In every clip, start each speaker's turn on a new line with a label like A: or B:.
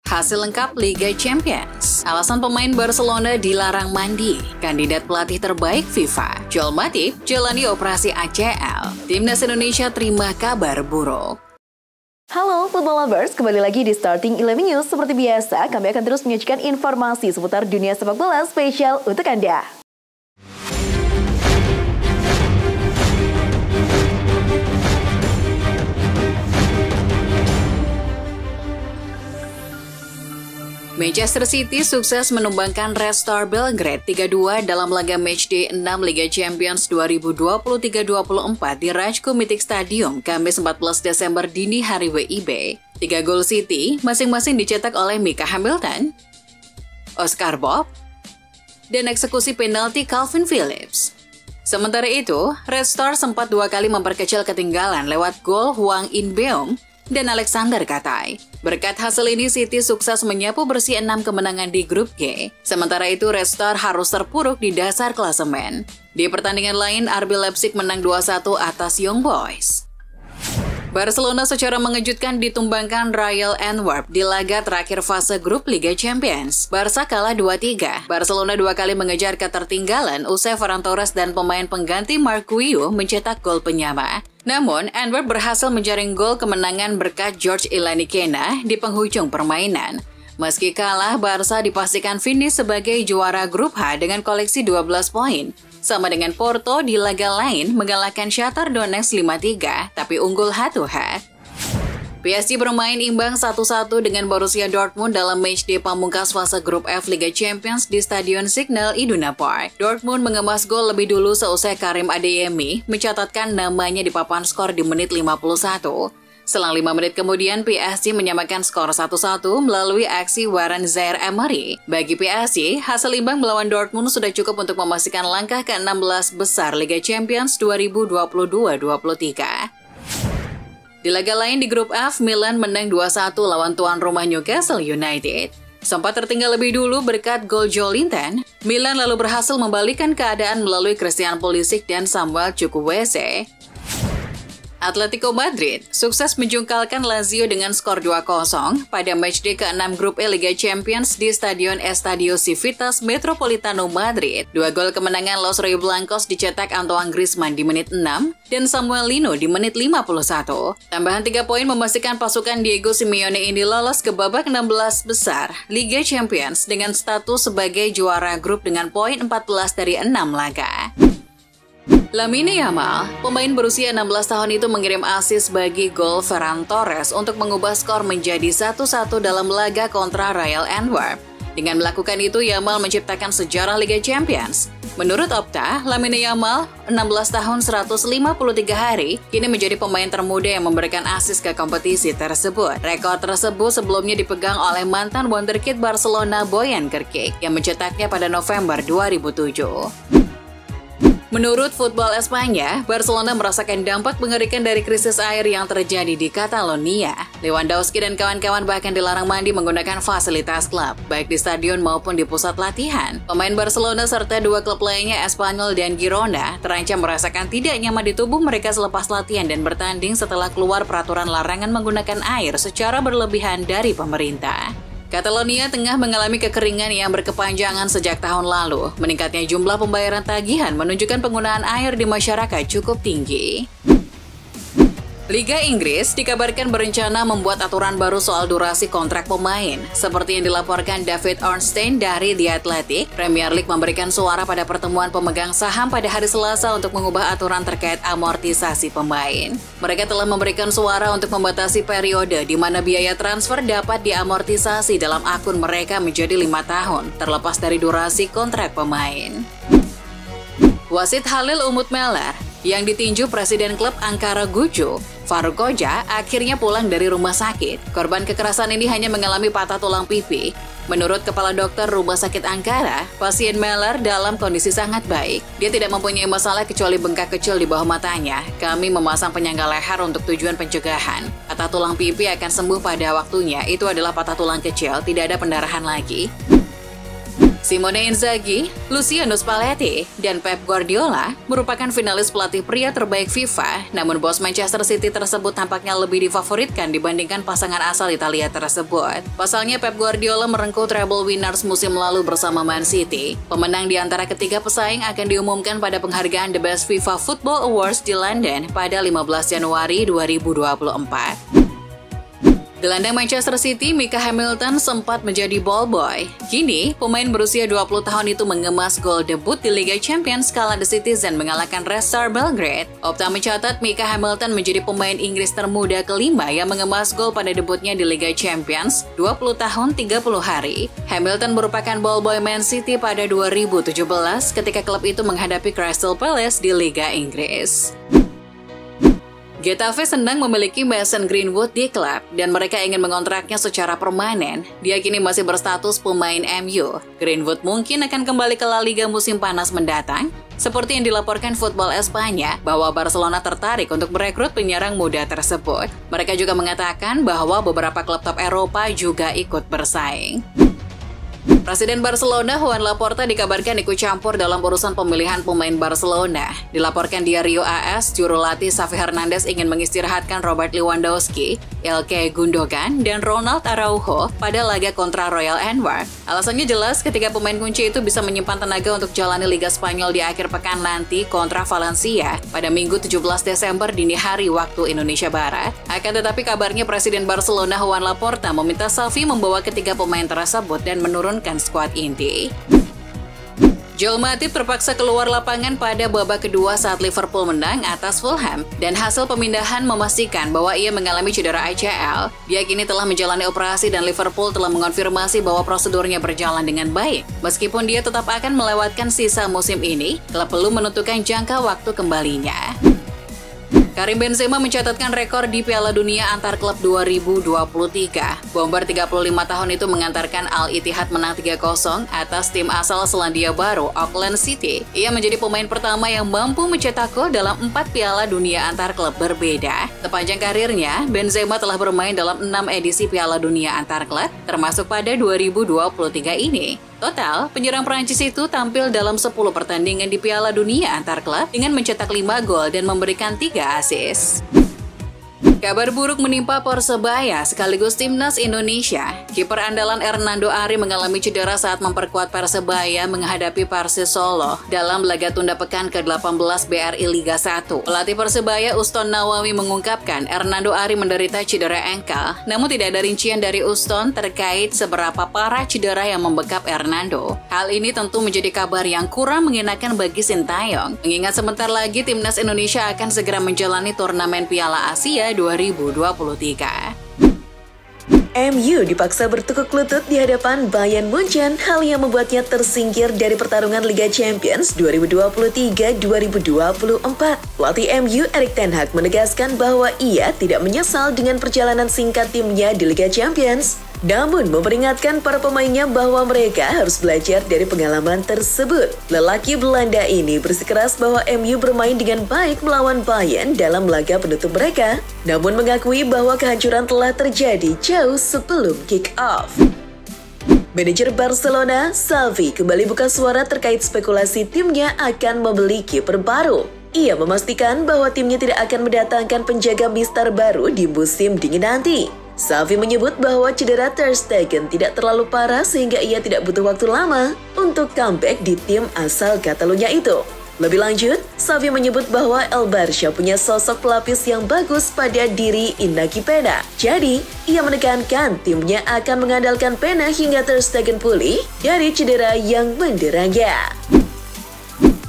A: Hasil lengkap Liga Champions. Alasan pemain Barcelona dilarang mandi. Kandidat pelatih terbaik FIFA, Joel Matip, jalani operasi ACL. Timnas Indonesia terima kabar buruk.
B: Halo Football Lovers, kembali lagi di Starting 11 News. Seperti biasa, kami akan terus menyajikan informasi seputar dunia sepak bola spesial untuk Anda.
A: Manchester City sukses menumbangkan Red Star Belgrade 3-2 dalam laga matchday 6 Liga Champions 2023-24 di Rajko Mythic Stadium, Kamis 14 Desember dini hari WIB. 3 gol City masing-masing dicetak oleh Mika Hamilton, Oscar Bob, dan eksekusi penalti Calvin Phillips. Sementara itu, Red Star sempat 2 kali memperkecil ketinggalan lewat gol Hwang In-beom dan Alexander Katai. Berkat hasil ini, City sukses menyapu bersih 6 kemenangan di grup G. Sementara itu, Red Star harus terpuruk di dasar klasemen. Di pertandingan lain, RB Leipzig menang 2-1 atas Young Boys. Barcelona secara mengejutkan ditumbangkan Royal Antwerp di laga terakhir fase grup Liga Champions. Barca kalah 2-3. Barcelona 2 kali mengejar ketertinggalan usai Ferran Torres dan pemain pengganti Marc Guiu mencetak gol penyama. Namun, Antwerp berhasil menjaring gol kemenangan berkat George Ilanikena di penghujung permainan. Meski kalah, Barca dipastikan finish sebagai juara grup H dengan koleksi 12 poin. Sama dengan Porto di laga lain mengalahkan Shakhtar Donetsk 5-3, tapi unggul head-to-head. PSG bermain imbang 1-1 dengan Borussia Dortmund dalam matchday pamungkas fase grup F Liga Champions di Stadion Signal Iduna Park. Dortmund mengemas gol lebih dulu seusai Karim Adeyemi mencatatkan namanya di papan skor di menit 51. Selang 5 menit kemudian, PSG menyamakan skor 1-1 melalui aksi Warren Zaïre-Emery. Bagi PSG, hasil imbang melawan Dortmund sudah cukup untuk memastikan langkah ke-16 besar Liga Champions 2022-23. Di laga lain di grup F, Milan menang 2-1 lawan tuan rumah Newcastle United. Sempat tertinggal lebih dulu berkat gol Joelinton, Milan lalu berhasil membalikkan keadaan melalui Christian Pulisic dan Samuel Chukwueze. Atletico Madrid sukses menjungkalkan Lazio dengan skor 2-0 pada matchday ke-6 grup E Liga Champions di Stadion Estadio Civitas Metropolitano Madrid. 2 gol kemenangan Los Rojiblancos dicetak Antoine Griezmann di menit 6 dan Samuel Lino di menit 51. Tambahan 3 poin memastikan pasukan Diego Simeone ini lolos ke babak 16 besar Liga Champions dengan status sebagai juara grup dengan poin 14 dari 6 laga. Lamine Yamal, pemain berusia 16 tahun itu mengirim assist bagi gol Ferran Torres untuk mengubah skor menjadi 1-1 dalam laga kontra Royal Antwerp. Dengan melakukan itu, Yamal menciptakan sejarah Liga Champions. Menurut Opta, Lamine Yamal, 16 tahun 153 hari, kini menjadi pemain termuda yang memberikan assist ke kompetisi tersebut. Rekor tersebut sebelumnya dipegang oleh mantan wonderkid Barcelona Bojan Krkić yang mencetaknya pada November 2007. Menurut Football Espanya, Barcelona merasakan dampak mengerikan dari krisis air yang terjadi di Catalonia. Lewandowski dan kawan-kawan bahkan dilarang mandi menggunakan fasilitas klub, baik di stadion maupun di pusat latihan. Pemain Barcelona serta 2 klub lainnya, Espanyol dan Girona, terancam merasakan tidak nyaman di tubuh mereka selepas latihan dan bertanding setelah keluar peraturan larangan menggunakan air secara berlebihan dari pemerintah. Catalonia tengah mengalami kekeringan yang berkepanjangan sejak tahun lalu. Meningkatnya jumlah pembayaran tagihan menunjukkan penggunaan air di masyarakat cukup tinggi. Liga Inggris dikabarkan berencana membuat aturan baru soal durasi kontrak pemain. Seperti yang dilaporkan David Ornstein dari The Athletic, Premier League memberikan suara pada pertemuan pemegang saham pada hari Selasa untuk mengubah aturan terkait amortisasi pemain. Mereka telah memberikan suara untuk membatasi periode di mana biaya transfer dapat diamortisasi dalam akun mereka menjadi 5 tahun, terlepas dari durasi kontrak pemain. Wasit Halil Umut Meler yang ditinju Presiden klub Ankara Gucu, Faruk Koja, akhirnya pulang dari rumah sakit. Korban kekerasan ini hanya mengalami patah tulang pipi. Menurut Kepala Dokter Rumah Sakit Ankara, pasien Meler dalam kondisi sangat baik. Dia tidak mempunyai masalah kecuali bengkak kecil di bawah matanya. Kami memasang penyangga leher untuk tujuan pencegahan. Patah tulang pipi akan sembuh pada waktunya. Itu adalah patah tulang kecil, tidak ada pendarahan lagi. Simone Inzaghi, Luciano Spalletti, dan Pep Guardiola merupakan finalis pelatih pria terbaik FIFA, namun bos Manchester City tersebut tampaknya lebih difavoritkan dibandingkan pasangan asal Italia tersebut. Pasalnya Pep Guardiola merengkuh treble winners musim lalu bersama Man City. Pemenang di antara ketiga pesaing akan diumumkan pada penghargaan The Best FIFA Football Awards di London pada 15 Januari 2024. Gelandang Manchester City, Mika Hamilton sempat menjadi ball boy. Kini, pemain berusia 20 tahun itu mengemas gol debut di Liga Champions kala The Citizen mengalahkan Red Star Belgrade. Opta mencatat Mika Hamilton menjadi pemain Inggris termuda kelima yang mengemas gol pada debutnya di Liga Champions 20 tahun 30 hari. Hamilton merupakan ball boy Man City pada 2017 ketika klub itu menghadapi Crystal Palace di Liga Inggris. Getafe senang memiliki Mason Greenwood di klub dan mereka ingin mengontraknya secara permanen. Dia kini masih berstatus pemain MU. Greenwood mungkin akan kembali ke La Liga musim panas mendatang, seperti yang dilaporkan Football Espanya bahwa Barcelona tertarik untuk merekrut penyerang muda tersebut. Mereka juga mengatakan bahwa beberapa klub top Eropa juga ikut bersaing. Presiden Barcelona, Joan Laporta, dikabarkan ikut campur dalam urusan pemilihan pemain Barcelona. Dilaporkan Diario AS, juru latih Xavi Hernandez ingin mengistirahatkan Robert Lewandowski, Ilkay Gundogan, dan Ronald Araujo pada laga kontra Royal Antwerp. Alasannya jelas, ketika pemain kunci itu bisa menyimpan tenaga untuk jalani Liga Spanyol di akhir pekan nanti kontra Valencia pada Minggu 17 Desember dini hari waktu Indonesia Barat. Akan tetapi kabarnya Presiden Barcelona, Joan Laporta, meminta Xavi membawa ketiga pemain tersebut dan menurunkan skuad inti. Joel Matip terpaksa keluar lapangan pada babak kedua saat Liverpool menang atas Fulham dan hasil pemindahan memastikan bahwa ia mengalami cedera ACL. Dia kini telah menjalani operasi dan Liverpool telah mengonfirmasi bahwa prosedurnya berjalan dengan baik. Meskipun dia tetap akan melewatkan sisa musim ini, klub belum menentukan jangka waktu kembalinya. Karim Benzema mencatatkan rekor di Piala Dunia antar klub 2023. Bomber 35 tahun itu mengantarkan Al Ittihad menang 3-0 atas tim asal Selandia Baru, Auckland City. Ia menjadi pemain pertama yang mampu mencetak gol dalam 4 Piala Dunia antar klub berbeda. Sepanjang karirnya, Benzema telah bermain dalam 6 edisi Piala Dunia antar klub, termasuk pada 2023 ini. Total, penyerang Prancis itu tampil dalam 10 pertandingan di Piala Dunia antar klub dengan mencetak 5 gol dan memberikan 3 assist. Kabar buruk menimpa Persebaya sekaligus timnas Indonesia. Kiper andalan Hernando Ari mengalami cedera saat memperkuat Persebaya menghadapi Persis Solo dalam laga tunda pekan ke-18 BRI Liga 1. Pelatih Persebaya Uston Nawawi mengungkapkan Hernando Ari menderita cedera engkel, namun tidak ada rincian dari Uston terkait seberapa parah cedera yang membekap Hernando. Hal ini tentu menjadi kabar yang kurang mengenakan bagi Sintayong, mengingat sebentar lagi timnas Indonesia akan segera menjalani turnamen Piala Asia 2023.
B: MU dipaksa bertekuk lutut di hadapan Bayern Munchen, hal yang membuatnya tersingkir dari pertarungan Liga Champions 2023-2024. Pelatih MU Erik ten Hag menegaskan bahwa ia tidak menyesal dengan perjalanan singkat timnya di Liga Champions, namun memperingatkan para pemainnya bahwa mereka harus belajar dari pengalaman tersebut. Lelaki Belanda ini bersikeras bahwa MU bermain dengan baik melawan Bayern dalam laga penutup mereka, namun mengakui bahwa kehancuran telah terjadi jauh sebelum kick-off. Manajer Barcelona, Xavi, kembali buka suara terkait spekulasi timnya akan membeli kiper baru. Ia memastikan bahwa timnya tidak akan mendatangkan penjaga mistar baru di musim dingin nanti. Xavi menyebut bahwa cedera Ter Stegen tidak terlalu parah sehingga ia tidak butuh waktu lama untuk comeback di tim asal Catalunya itu. Lebih lanjut, Xavi menyebut bahwa El Barça punya sosok pelapis yang bagus pada diri Iñaki Peña. Jadi, ia menekankan timnya akan mengandalkan Peña hingga Ter Stegen pulih dari cedera yang menderanya.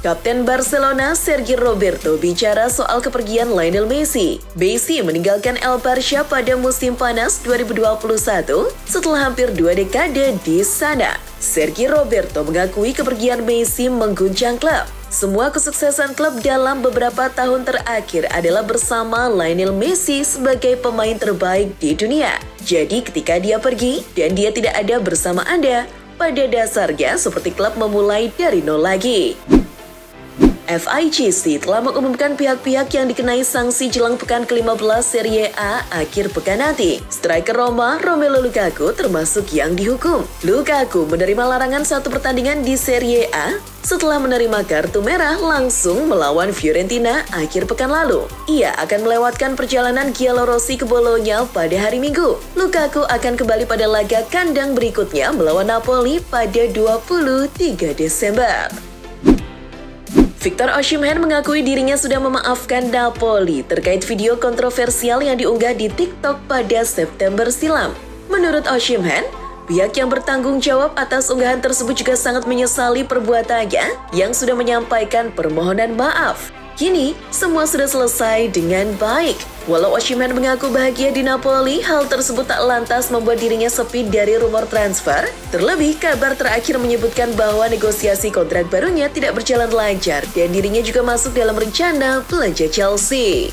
B: Kapten Barcelona Sergi Roberto bicara soal kepergian Lionel Messi. Messi meninggalkan El Barça pada musim panas 2021 setelah hampir 2 dekade di sana. Sergi Roberto mengakui kepergian Messi mengguncang klub. Semua kesuksesan klub dalam beberapa tahun terakhir adalah bersama Lionel Messi sebagai pemain terbaik di dunia. Jadi ketika dia pergi dan dia tidak ada bersama Anda, pada dasarnya seperti klub memulai dari nol lagi. FIGC telah mengumumkan pihak-pihak yang dikenai sanksi jelang pekan ke-15 Serie A akhir pekan nanti. Striker Roma, Romelu Lukaku termasuk yang dihukum. Lukaku menerima larangan 1 pertandingan di Serie A setelah menerima kartu merah langsung melawan Fiorentina akhir pekan lalu. Ia akan melewatkan perjalanan Giallorossi ke Bologna pada hari Minggu. Lukaku akan kembali pada laga kandang berikutnya melawan Napoli pada 23 Desember. Victor Osimhen mengakui dirinya sudah memaafkan Napoli terkait video kontroversial yang diunggah di TikTok pada September silam. Menurut Osimhen, pihak yang bertanggung jawab atas unggahan tersebut juga sangat menyesali perbuatannya yang sudah menyampaikan permohonan maaf. Kini, semua sudah selesai dengan baik. Walau Osimhen mengaku bahagia di Napoli, hal tersebut tak lantas membuat dirinya sepi dari rumor transfer. Terlebih, kabar terakhir menyebutkan bahwa negosiasi kontrak barunya tidak berjalan lancar dan dirinya juga masuk dalam rencana belanja Chelsea.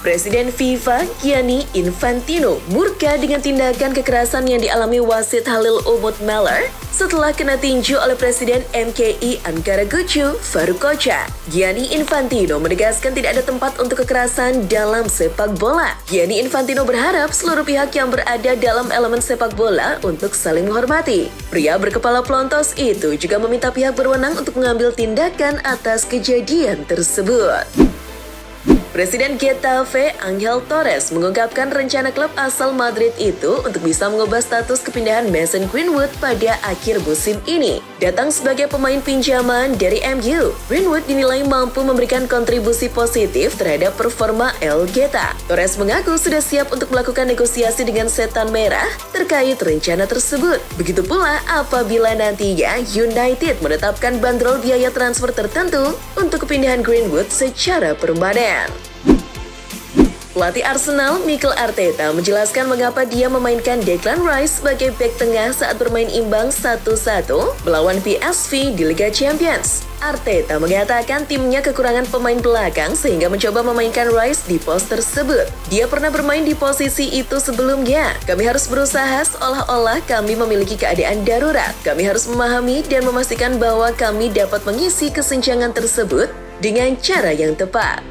B: Presiden FIFA Gianni Infantino murka dengan tindakan kekerasan yang dialami wasit Halil Umut Meler setelah kena tinju oleh Presiden MKI Ankara Gucu, Faruk Koca. Gianni Infantino menegaskan tidak ada tempat untuk kekerasan dalam sepak bola. Gianni Infantino berharap seluruh pihak yang berada dalam elemen sepak bola untuk saling menghormati. Pria berkepala pelontos itu juga meminta pihak berwenang untuk mengambil tindakan atas kejadian tersebut. Presiden Getafe Angel Torres mengungkapkan rencana klub asal Madrid itu untuk bisa mengubah status kepindahan Mason Greenwood pada akhir musim ini. Datang sebagai pemain pinjaman dari MU, Greenwood dinilai mampu memberikan kontribusi positif terhadap performa El Geta. Torres mengaku sudah siap untuk melakukan negosiasi dengan Setan Merah terkait rencana tersebut. Begitu pula apabila nantinya United menetapkan bandrol biaya transfer tertentu untuk kepindahan Greenwood secara permanen. Pelatih Arsenal, Mikel Arteta, menjelaskan mengapa dia memainkan Declan Rice sebagai bek tengah saat bermain imbang 1-1 melawan PSV di Liga Champions. Arteta mengatakan timnya kekurangan pemain belakang sehingga mencoba memainkan Rice di pos tersebut. Dia pernah bermain di posisi itu sebelumnya. Kami harus berusaha seolah-olah kami memiliki keadaan darurat. Kami harus memahami dan memastikan bahwa kami dapat mengisi kesenjangan tersebut dengan cara yang tepat.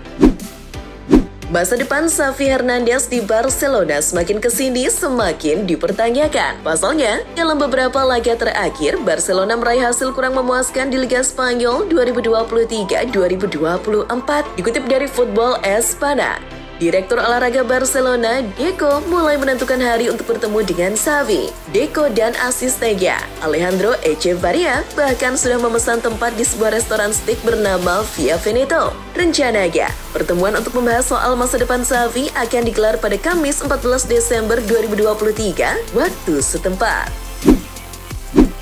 B: Masa depan Xavi Hernandez di Barcelona semakin kesini semakin dipertanyakan. Pasalnya, dalam beberapa laga terakhir, Barcelona meraih hasil kurang memuaskan di Liga Spanyol 2023-2024. Dikutip dari Football Espana, Direktur olahraga Barcelona, Deco, mulai menentukan hari untuk bertemu dengan Xavi. Deco dan asistennya, Alejandro Echevarria, bahkan sudah memesan tempat di sebuah restoran steak bernama Via Veneto. Rencananya, pertemuan untuk membahas soal masa depan Xavi akan digelar pada Kamis 14 Desember 2023, waktu setempat.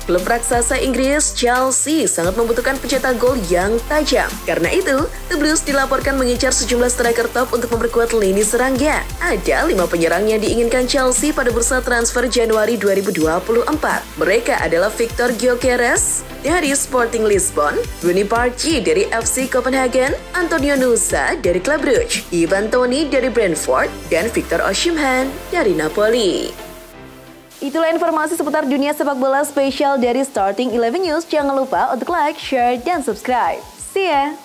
B: Klub raksasa Inggris Chelsea sangat membutuhkan pencetak gol yang tajam. Karena itu, The Blues dilaporkan mengincar sejumlah striker top untuk memperkuat lini serangnya. Ada 5 penyerang yang diinginkan Chelsea pada bursa transfer Januari 2024. Mereka adalah Victor Gyökeres dari Sporting Lisbon, Rooney Bargi dari FC Copenhagen, Antonio Nusa dari Club Brugge, Ivan Toney dari Brentford, dan Victor Osimhen dari Napoli. Itulah informasi seputar dunia sepak bola spesial dari Starting 11 News. Jangan lupa untuk like, share, dan subscribe. See ya!